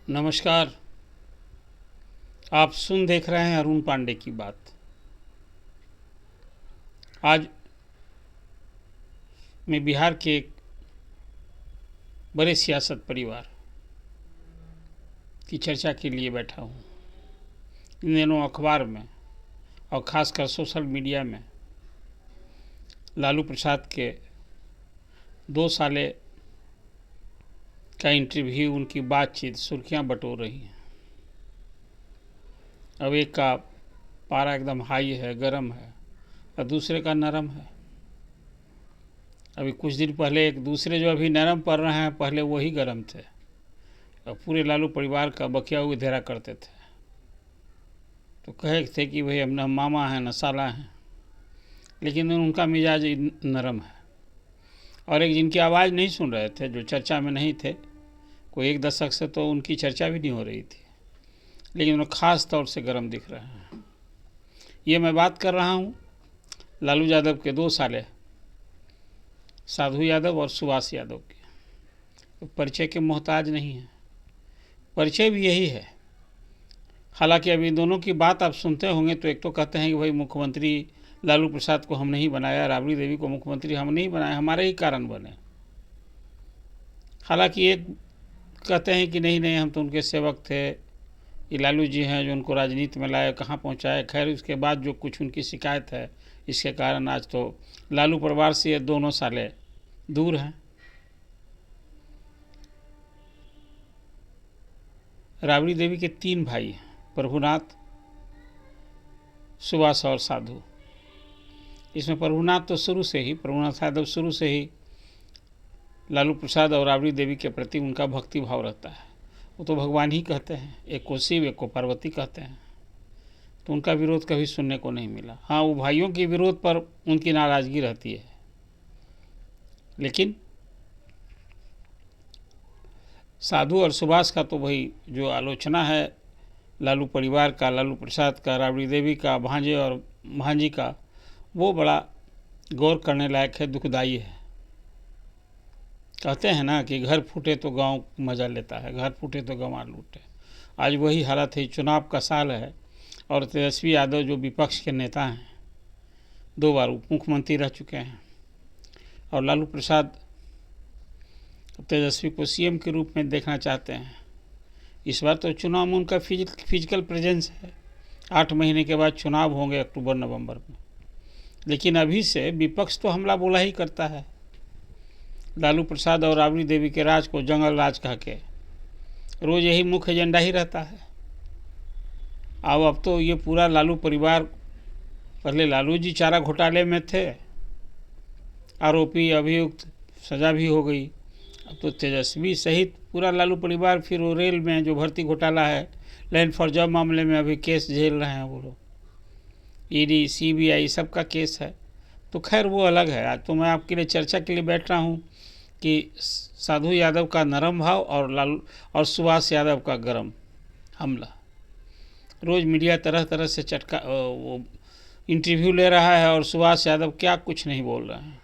नमस्कार। आप देख रहे हैं अरुण पांडे की बात। आज मैं बिहार के एक बड़े सियासत परिवार की चर्चा के लिए बैठा हूँ। इन दिनों अखबार में और ख़ासकर सोशल मीडिया में लालू प्रसाद के 2 साले का इंटरव्यू, उनकी बातचीत सुर्खियाँ बटोर रही हैं। अब एक का पारा एकदम हाई है, गर्म है, और दूसरे का नरम है। अभी कुछ दिन पहले एक दूसरे जो अभी नरम पड़ रहे हैं, पहले वही गर्म थे और पूरे लालू परिवार का बकिया हुआ घेरा करते थे। तो कहे थे कि भाई हम न मामा हैं न साला हैं, लेकिन उनका मिजाज नरम है। और एक जिनकी आवाज़ नहीं सुन रहे थे, जो चर्चा में नहीं थे, कोई 1 दशक से तो उनकी चर्चा भी नहीं हो रही थी, लेकिन वो ख़ास तौर से गर्म दिख रहे हैं। ये मैं बात कर रहा हूँ लालू यादव के 2 साले साधु यादव और सुभाष यादव के। तो परिचय के मोहताज नहीं है, परिचय भी यही है। हालांकि अभी दोनों की बात आप सुनते होंगे तो एक तो कहते हैं कि भाई मुख्यमंत्री लालू प्रसाद को हम नहीं बनाया, राबड़ी देवी को मुख्यमंत्री हम नहीं बनाया, हमारे ही कारण बने। हालांकि एक कहते हैं कि नहीं नहीं, हम तो उनके सेवक थे, ये लालू जी हैं जो उनको राजनीति में लाए, कहाँ पहुँचाए। खैर, उसके बाद जो कुछ उनकी शिकायत है, इसके कारण आज तो लालू परिवार से ये दोनों साले दूर हैं। राबड़ी देवी के 3 भाई हैं, प्रभुनाथ, सुभाष और साधु। इसमें प्रभुनाथ तो शुरू से ही, प्रभुनाथ यादव शुरू से ही लालू प्रसाद और राबड़ी देवी के प्रति उनका भक्ति भाव रहता है। वो तो भगवान ही कहते हैं, एक को शिव एक को पार्वती कहते हैं। तो उनका विरोध कभी सुनने को नहीं मिला। हाँ, वो भाइयों के विरोध पर उनकी नाराज़गी रहती है, लेकिन साधु और सुभाष का तो भाई जो आलोचना है लालू परिवार का, लालू प्रसाद का, राबड़ी देवी का, भांजे और भांजी का, वो बड़ा गौर करने लायक है, दुखदाई है। कहते हैं ना कि घर फूटे तो गांव मज़ा लेता है, घर फूटे तो गंवार लूटे। आज वही हालत है। चुनाव का साल है और तेजस्वी यादव जो विपक्ष के नेता हैं, 2 बार उप मुख्यमंत्री रह चुके हैं, और लालू प्रसाद तेजस्वी को सीएम के रूप में देखना चाहते हैं। इस बार तो चुनाव में उनका फिजिकल प्रेजेंस है। 8 महीने के बाद चुनाव होंगे अक्टूबर नवंबर में, लेकिन अभी से विपक्ष तो हमला बोला ही करता है। लालू प्रसाद और राबड़ी देवी के राज को जंगल राज कह के रोज़ यही मुख्य एजेंडा ही रहता है। अब तो ये पूरा लालू परिवार, पहले लालू जी चारा घोटाले में थे, आरोपी अभियुक्त, सज़ा भी हो गई। अब तो तेजस्वी सहित पूरा लालू परिवार फिर वो रेल में जो भर्ती घोटाला है, लैंड फॉर जॉब मामले में अभी केस झेल रहे हैं वो लोग। ईडी सीबीआई सबका केस है। तो खैर वो अलग है। आज तो मैं आपके लिए चर्चा के लिए बैठ रहा हूँ कि साधु यादव का नरम भाव और लालू और सुभाष यादव का गरम हमला। रोज़ मीडिया तरह तरह से चटका वो इंटरव्यू ले रहा है और सुभाष यादव क्या कुछ नहीं बोल रहे हैं।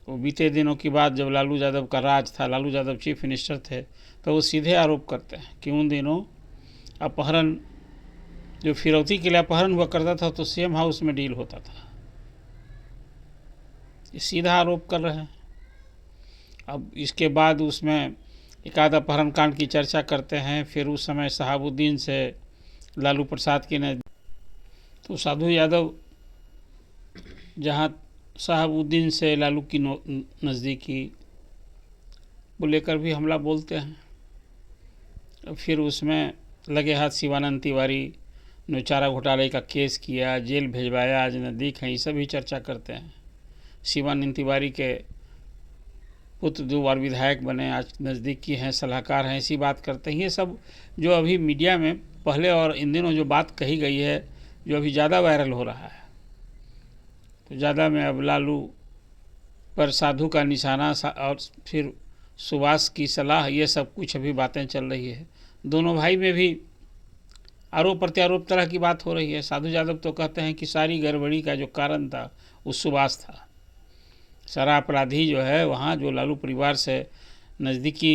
वो बीते दिनों की बात, जब लालू यादव का राज था, लालू यादव चीफ मिनिस्टर थे, तो वो सीधे आरोप करते हैं कि उन दिनों अपहरण, जो फिरौती के लिए अपहरण हुआ करता था, तो सीएम हाउस में डील होता था। ये सीधा आरोप कर रहे हैं। अब इसके बाद उसमें एक आध अपहरण कांड की चर्चा करते हैं। फिर उस समय शहाबुद्दीन से लालू प्रसाद की ने, तो साधु यादव जहाँ शहाबुद्दीन से लालू की नज़दीकी को लेकर भी हमला बोलते हैं। फिर उसमें लगे हाथ शिवानंद तिवारी ने चारा घोटाले का केस किया, जेल भेजवाया, आज नज़दीक हैं, ये सभी चर्चा करते हैं। शिवानंद तिवारी के पुत्र 2 बार विधायक बने, आज नज़दीक की हैं, सलाहकार हैं, ऐसी बात करते हैं। ये सब जो अभी मीडिया में पहले और इन दिनों जो बात कही गई है, जो अभी ज़्यादा वायरल हो रहा है, तो ज़्यादा में अब लालू पर साधु का निशाना और फिर सुभाष की सलाह, ये सब कुछ अभी बातें चल रही है। दोनों भाई में भी आरोप प्रत्यारोप तरह की बात हो रही है। साधु यादव तो कहते हैं कि सारी गड़बड़ी का जो कारण था वो सुभाष था। सारा अपराधी जो है वहाँ, जो लालू परिवार से नज़दीकी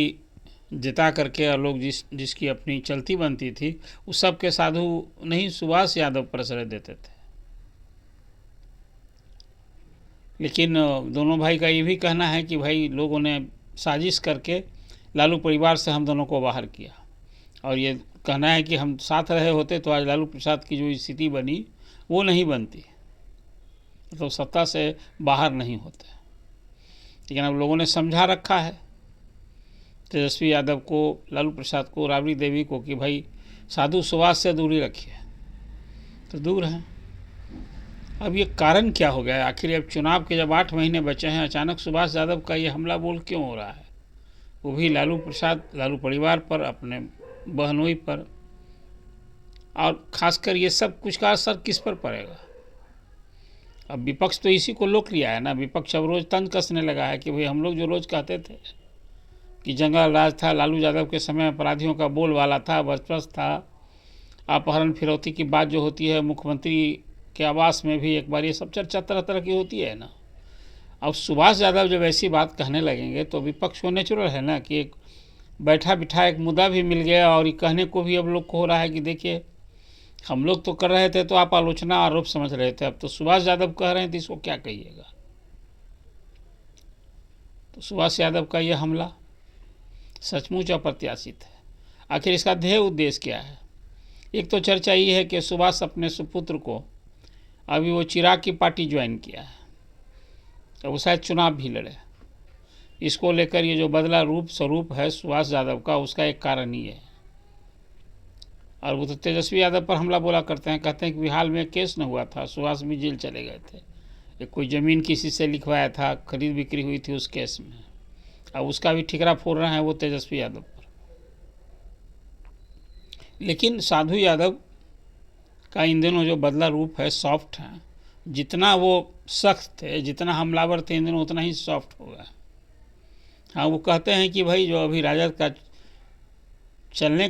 जिता करके और लोग जिसकी अपनी चलती बनती थी उस सब के साधु नहीं सुभाष यादव पर आश्रय देते थे। लेकिन दोनों भाई का ये भी कहना है कि भाई लोगों ने साजिश करके लालू परिवार से हम दोनों को बाहर किया, और ये कहना है कि हम साथ रहे होते तो आज लालू प्रसाद की जो स्थिति बनी वो नहीं बनती, तो सत्ता से बाहर नहीं होते। लेकिन अब लोगों ने समझा रखा है तेजस्वी यादव को, लालू प्रसाद को, राबड़ी देवी को कि भाई साधु सुभाष से दूरी रखिए, तो दूर हैं। अब ये कारण क्या हो गया है आखिर? अब चुनाव के जब 8 महीने बचे हैं, अचानक सुभाष यादव का ये हमला बोल क्यों हो रहा है, वो भी लालू प्रसाद, लालू परिवार पर, अपने बहनोई पर, और खासकर ये सब कुछ का असर किस पर पड़ेगा? अब विपक्ष तो इसी को लोक लिया है ना। विपक्ष अब रोज़ तंज कसने लगा है कि भाई हम लोग जो रोज़ कहते थे कि जंगल राज था, लालू यादव के समय अपराधियों का बोलबाला था, वर्चस्व था, अपहरण फिरौती की बात जो होती है मुख्यमंत्री के आवास में भी एक बार, ये सब चर्चा तरह तरह की होती है ना। अब सुभाष यादव जब ऐसी बात कहने लगेंगे तो विपक्ष को नेचुरल है ना कि एक बैठा बिठा एक मुद्दा भी मिल गया, और ये कहने को भी अब लोग को हो रहा है कि देखिए हम लोग तो कर रहे थे तो आप आलोचना आरोप समझ रहे थे, अब तो सुभाष यादव कह रहे हैं तो इसको क्या कहिएगा। तो सुभाष यादव का यह हमला सचमुच अप्रत्याशित है। आखिर इसका ध्येय उद्देश्य क्या है? एक तो चर्चा ये है कि सुभाष अपने सुपुत्र को, अभी वो चिराग की पार्टी ज्वाइन किया है, तो वो शायद चुनाव भी लड़े, इसको लेकर ये जो बदला रूप स्वरूप है सुभाष यादव का, उसका एक कारण ही है। और वो तो तेजस्वी यादव पर हमला बोला करते हैं, कहते हैं कि बिहार में केस न हुआ था, सुभाष भी जेल चले गए थे, एक कोई ज़मीन किसी से लिखवाया था, खरीद बिक्री हुई थी उस केस में, अब उसका भी ठिकरा फोड़ रहे हैं वो तेजस्वी यादव पर। लेकिन साधु यादव का इन दिनों जो बदला रूप है, सॉफ्ट है, जितना वो सख्त थे, जितना हमलावर थे इन दिनों, उतना ही सॉफ्ट हो गया। हाँ, वो कहते हैं कि भाई जो अभी राजद का चलने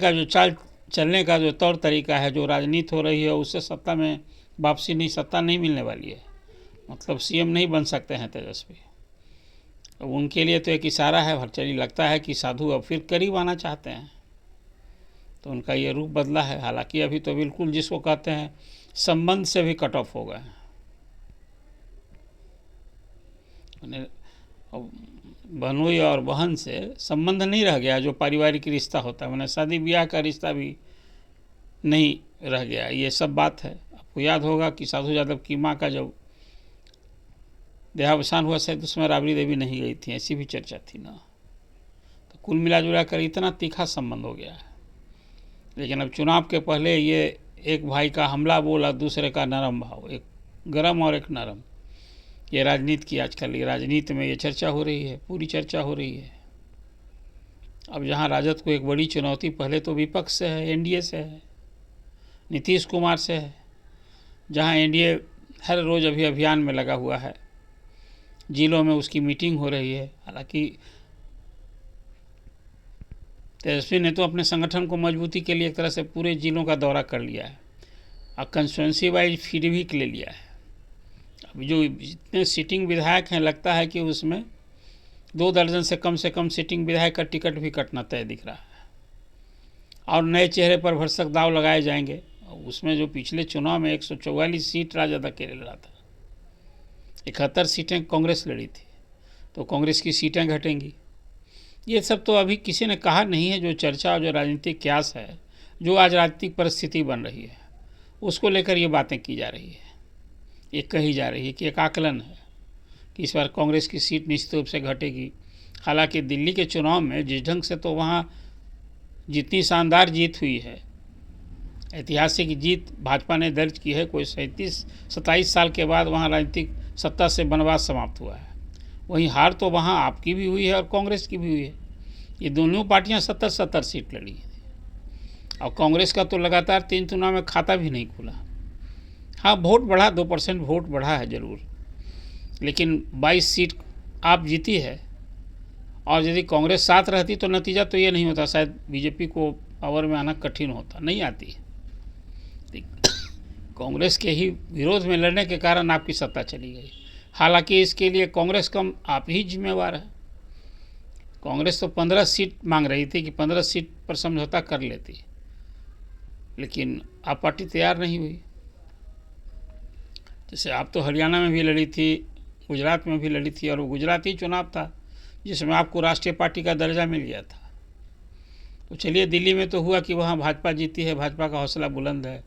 का जो तौर तरीका है, जो राजनीति हो रही है, उससे सत्ता में वापसी नहीं, सत्ता नहीं मिलने वाली है, मतलब सीएम नहीं बन सकते हैं तेजस्वी। अब उनके लिए तो एक इशारा है, चलिए लगता है कि साधु अब फिर करीब आना चाहते हैं, तो उनका ये रूप बदला है। हालांकि अभी तो बिल्कुल जिसको कहते हैं संबंध से भी कट ऑफ हो गए हैं, बहनोई और बहन से संबंध नहीं रह गया, जो पारिवारिक रिश्ता होता है, मैंने शादी ब्याह का रिश्ता भी नहीं रह गया। ये सब बात है। आपको याद होगा कि साधु यादव की माँ का जब देहावसान हुआ शायद उसमें राबड़ी देवी नहीं गई थी, ऐसी भी चर्चा थी ना। तो कुल मिला जुला कर इतना तीखा संबंध हो गया है। लेकिन अब चुनाव के पहले ये एक भाई का हमला बोला, दूसरे का नरम भाव, एक गरम और एक नरम, ये राजनीति की आजकल, ये राजनीति में ये चर्चा हो रही है, पूरी चर्चा हो रही है। अब जहाँ राजद को एक बड़ी चुनौती पहले तो विपक्ष से है, एनडीए से है, नीतीश कुमार से है, जहाँ एनडीए हर रोज़ अभी अभियान में लगा हुआ है, जिलों में उसकी मीटिंग हो रही है। हालांकि तेजस्वी ने तो अपने संगठन को मजबूती के लिए एक तरह से पूरे जिलों का दौरा कर लिया है, और कंस्टिट्यूंसी वाइज फीडबैक ले लिया है। अब जो जितने सिटिंग विधायक हैं, लगता है कि उसमें 2 दर्जन से कम सिटिंग विधायक का टिकट भी कटना तय दिख रहा है, और नए चेहरे पर भरसक दाव लगाए जाएंगे। उसमें जो पिछले चुनाव में 144 सीट राजद अकेले लड़ा था, 71 सीटें कांग्रेस लड़ी थी, तो कांग्रेस की सीटें घटेंगी। ये सब तो अभी किसी ने कहा नहीं है, जो चर्चा और जो राजनीतिक क्यास है, जो आज राजनीतिक परिस्थिति बन रही है, उसको लेकर ये बातें की जा रही है, ये कही जा रही है कि एक आकलन है कि इस बार कांग्रेस की सीट निश्चित रूप से घटेगी। हालांकि दिल्ली के चुनाव में जिस ढंग से तो वहाँ जितनी शानदार जीत हुई है, ऐतिहासिक जीत भाजपा ने दर्ज की है, कोई 27 साल के बाद वहाँ राजनीतिक सत्ता से वनवास समाप्त हुआ है। वहीं हार तो वहाँ आपकी भी हुई है और कांग्रेस की भी हुई है। ये दोनों पार्टियां 70-70 सीट लड़ी हैं, और कांग्रेस का तो लगातार 3 चुनाव में खाता भी नहीं खुला। हाँ, वोट बढ़ा, 2% वोट बढ़ा है ज़रूर, लेकिन 22 सीट आप जीती है, और यदि कांग्रेस साथ रहती तो नतीजा तो ये नहीं होता, शायद बीजेपी को पावर में आना कठिन होता, नहीं आती है। कांग्रेस के ही विरोध में लड़ने के कारण आपकी सत्ता चली गई। हालांकि इसके लिए कांग्रेस कम आप ही जिम्मेवार है। कांग्रेस तो 15 सीट मांग रही थी कि 15 सीट पर समझौता कर लेती, लेकिन आप पार्टी तैयार नहीं हुई। जैसे आप तो हरियाणा में भी लड़ी थी, गुजरात में भी लड़ी थी, और वो गुजराती चुनाव था जिसमें आपको राष्ट्रीय पार्टी का दर्जा मिल गया था। तो चलिए, दिल्ली में तो हुआ कि वहाँ भाजपा जीती है, भाजपा का हौसला बुलंद है,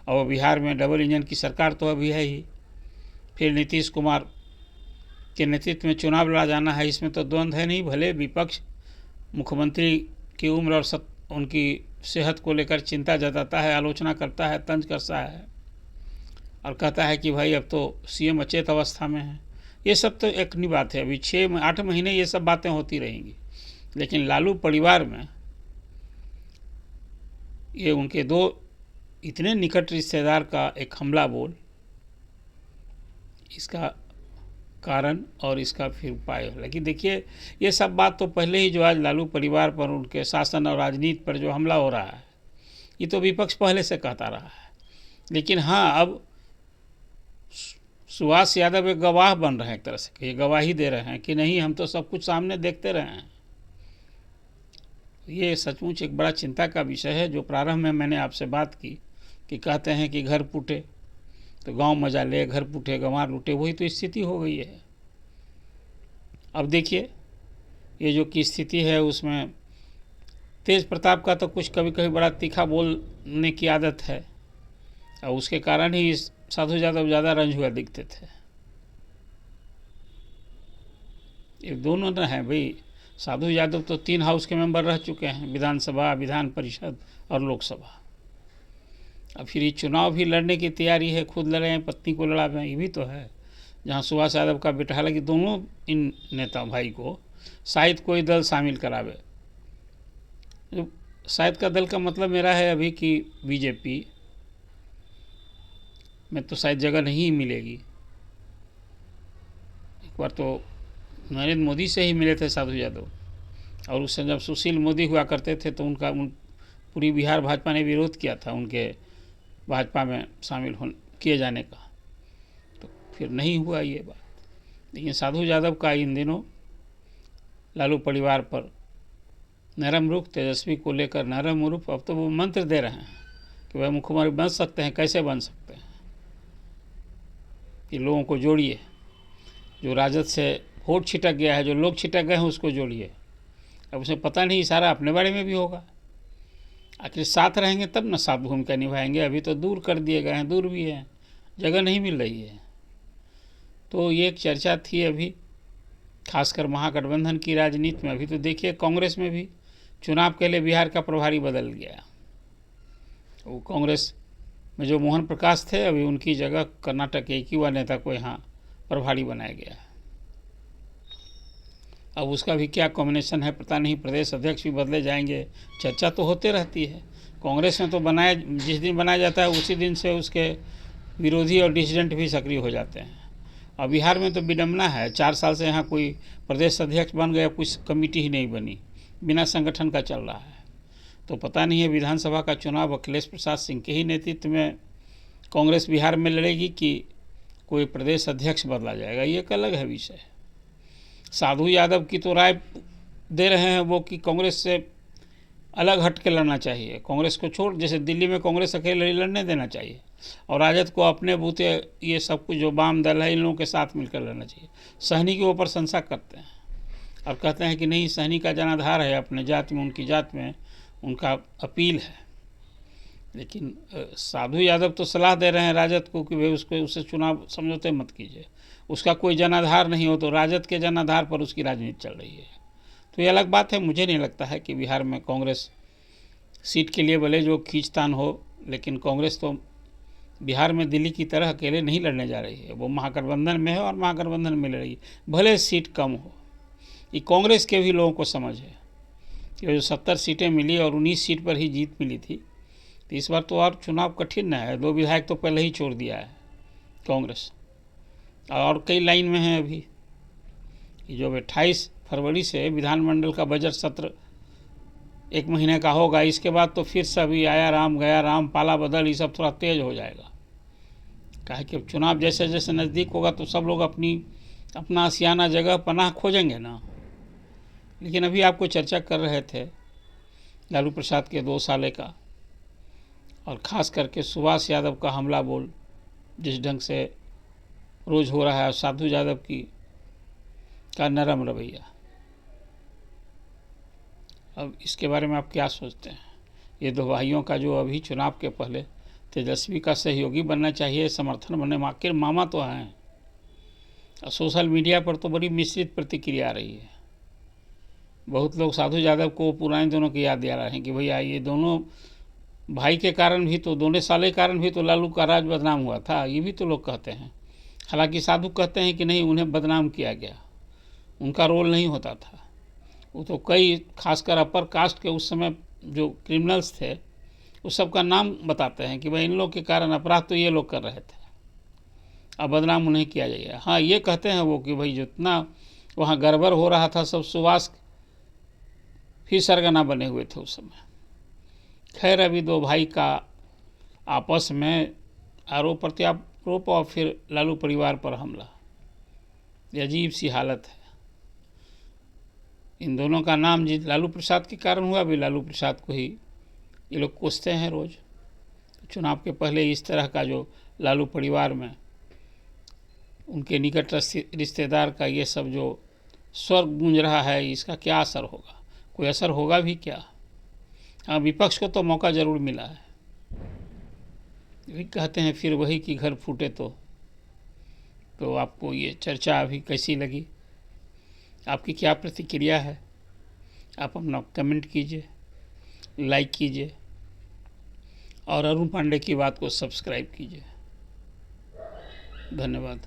और बिहार में डबल इंजन की सरकार तो अभी है ही। फिर नीतीश कुमार के नेतृत्व में चुनाव लड़ा जाना है, इसमें तो द्वंद्व है नहीं। भले विपक्ष मुख्यमंत्री की उम्र और उनकी सेहत को लेकर चिंता जताता है, आलोचना करता है, तंज कसता है और कहता है कि भाई अब तो सीएम अचेत अवस्था में है। ये सब तो एक नहीं बात है, अभी 6-8 महीने ये सब बातें होती रहेंगी। लेकिन लालू परिवार में ये उनके दो इतने निकट रिश्तेदार का एक हमला बोल, इसका कारण और इसका फिर उपाय है। लेकिन देखिए, ये सब बात तो पहले ही जो आज लालू परिवार पर, उनके शासन और राजनीति पर जो हमला हो रहा है, ये तो विपक्ष पहले से कहता रहा है। लेकिन हाँ, अब सुभाष यादव एक गवाह बन रहे हैं, एक तरह से ये गवाही दे रहे हैं कि नहीं, हम तो सब कुछ सामने देखते रहे हैं। ये सचमुच एक बड़ा चिंता का विषय है। जो प्रारंभ में मैंने आपसे बात की कि कहते हैं कि घर फूटे तो गांव मजा ले, घर फूटे गंवार लूटे, वही तो स्थिति हो गई है। अब देखिए, ये जो की स्थिति है उसमें तेज प्रताप का तो कुछ कभी कभी बड़ा तीखा बोलने की आदत है, और उसके कारण ही साधु यादव ज़्यादा रंज हुआ दिखते थे। ये दोनों ना है भाई, साधु यादव तो 3 हाउस के मेंबर रह चुके हैं, विधानसभा, विधान परिषद और लोकसभा। अब फिर ये चुनाव भी लड़ने की तैयारी है, खुद लड़े हैं, पत्नी को लड़ा हैं, ये भी तो है। जहाँ सुभाष यादव का बेटा, हालांकि दोनों इन नेता भाई को शायद कोई दल शामिल करावे। शायद का दल का मतलब मेरा है अभी कि बीजेपी में तो शायद जगह नहीं मिलेगी। एक बार तो नरेंद्र मोदी से ही मिले थे साधु यादव, और उससे जब सुशील मोदी हुआ करते थे तो उनका पूरी बिहार भाजपा ने विरोध किया था उनके भाजपा में शामिल किए जाने का, तो फिर नहीं हुआ ये बात। लेकिन साधु यादव का इन दिनों लालू परिवार पर नरम रुख, तेजस्वी को लेकर नरम रुख। अब तो वो मंत्र दे रहे हैं कि वह मुख्यमंत्री बन सकते हैं, कैसे बन सकते हैं, कि लोगों को जोड़िए, जो राजद से वोट छिटक गया है, जो लोग छिटक गए हैं उसको जोड़िए। अब उसे पता नहीं सारा अपने बारे में भी होगा, आखिर साथ रहेंगे तब ना साथ भूमिका निभाएंगे। अभी तो दूर कर दिए गए हैं, दूर भी हैं, जगह नहीं मिल रही है। तो ये एक चर्चा थी अभी, खासकर महागठबंधन की राजनीति में। अभी तो देखिए, कांग्रेस में भी चुनाव के लिए बिहार का प्रभारी बदल गया। वो कांग्रेस में जो मोहन प्रकाश थे, अभी उनकी जगह कर्नाटक के एक युवा नेता को यहाँ प्रभारी बनाया गया। अब उसका भी क्या कॉम्बिनेशन है पता नहीं, प्रदेश अध्यक्ष भी बदले जाएंगे, चर्चा तो होते रहती है। कांग्रेस में तो जिस दिन बनाया जाता है उसी दिन से उसके विरोधी और डिसिडेंट भी सक्रिय हो जाते हैं। और बिहार में तो विडम्बना है, 4 साल से यहाँ कोई प्रदेश अध्यक्ष बन गया, कुछ कमेटी ही नहीं बनी, बिना संगठन का चल रहा है। तो पता नहीं है विधानसभा का चुनाव अखिलेश प्रसाद सिंह के ही नेतृत्व में कांग्रेस बिहार में लड़ेगी कि कोई प्रदेश अध्यक्ष बदला जाएगा, ये एक अलग है विषय। साधु यादव की तो राय दे रहे हैं वो कि कांग्रेस से अलग हट के लड़ना चाहिए, कांग्रेस को छोड़, जैसे दिल्ली में कांग्रेस अकेले लड़ने देना चाहिए, और राजद को अपने बूते ये सब कुछ जो वाम दल है इन लोगों के साथ मिलकर लड़ना चाहिए। सहनी के ऊपर प्रशंसा करते हैं और कहते हैं कि नहीं, सहनी का जनाधार है अपने जात में, उनकी जात में उनका अपील है। लेकिन साधु यादव तो सलाह दे रहे हैं राजद को कि भाई उससे चुनाव समझौते मत कीजिए, उसका कोई जनाधार नहीं हो, तो राजद के जनाधार पर उसकी राजनीति चल रही है। तो ये अलग बात है। मुझे नहीं लगता है कि बिहार में कांग्रेस सीट के लिए भले जो खींचतान हो, लेकिन कांग्रेस तो बिहार में दिल्ली की तरह अकेले नहीं लड़ने जा रही है, वो महागठबंधन में है और महागठबंधन में लड़ रही है, भले सीट कम हो। ये कांग्रेस के भी लोगों को समझ है कि जो 70 सीटें मिली और 19 सीट पर ही जीत मिली थी, तो इस बार तो और चुनाव कठिन है। 2 विधायक तो पहले ही छोड़ दिया है कांग्रेस, और कई लाइन में हैं अभी। जो 28 फरवरी से विधानमंडल का बजट सत्र 1 महीने का होगा, इसके बाद तो फिर से अभी आया राम गया राम, पाला बदल, ये सब थोड़ा तेज हो जाएगा। काहे कि चुनाव जैसे जैसे नज़दीक होगा तो सब लोग अपना आशियाना जगह पनाह खोजेंगे ना। लेकिन अभी आपको चर्चा कर रहे थे लालू प्रसाद के 2 साले का, और ख़ास करके सुभाष यादव का हमला बोल जिस ढंग से रोज़ हो रहा है, साधु यादव की का नरम रवैया। अब इसके बारे में आप क्या सोचते हैं? ये 2 भाइयों का जो अभी चुनाव के पहले तेजस्वी का सहयोगी बनना चाहिए, समर्थन बनने, आखिर मामा तो हैं, और सोशल मीडिया पर तो बड़ी मिश्रित प्रतिक्रिया आ रही है। बहुत लोग साधु यादव को पुराने दिनों की याद दिला रहे हैं कि भैया ये दोनों भाई के कारण भी तो, दोनों साले के कारण भी तो लालू का राज बदनाम हुआ था, ये भी तो लोग कहते हैं। हालांकि साधु कहते हैं कि नहीं, उन्हें बदनाम किया गया, उनका रोल नहीं होता था। वो तो कई, खासकर अपर कास्ट के उस समय जो क्रिमिनल्स थे उस सब का नाम बताते हैं कि भाई इन लोग के कारण अपराध तो ये लोग कर रहे थे, अब बदनाम उन्हें किया जाएगा। हाँ, ये कहते हैं वो कि भाई जितना वहाँ गड़बड़ हो रहा था सब सुभाष ही सरगना बने हुए थे उस समय। खैर, अभी 2 भाई का आपस में आरोप प्रत्यारोप और फिर लालू परिवार पर हमला, ये अजीब सी हालत है। इन दोनों का नाम जिस लालू प्रसाद के कारण हुआ, भी लालू प्रसाद को ही ये लोग कोसते हैं रोज़। चुनाव के पहले इस तरह का जो लालू परिवार में उनके निकट रिश्तेदार का ये सब जो स्वर गूंज रहा है, इसका क्या असर होगा? कोई असर होगा भी क्या? हाँ, विपक्ष को तो मौका ज़रूर मिला है। भी कहते हैं फिर वही कि घर फूटे तो आपको ये चर्चा अभी कैसी लगी? आपकी क्या प्रतिक्रिया है? आप अपना कमेंट कीजिए, लाइक कीजिए, और अरुण पांडे की बात को सब्सक्राइब कीजिए। धन्यवाद।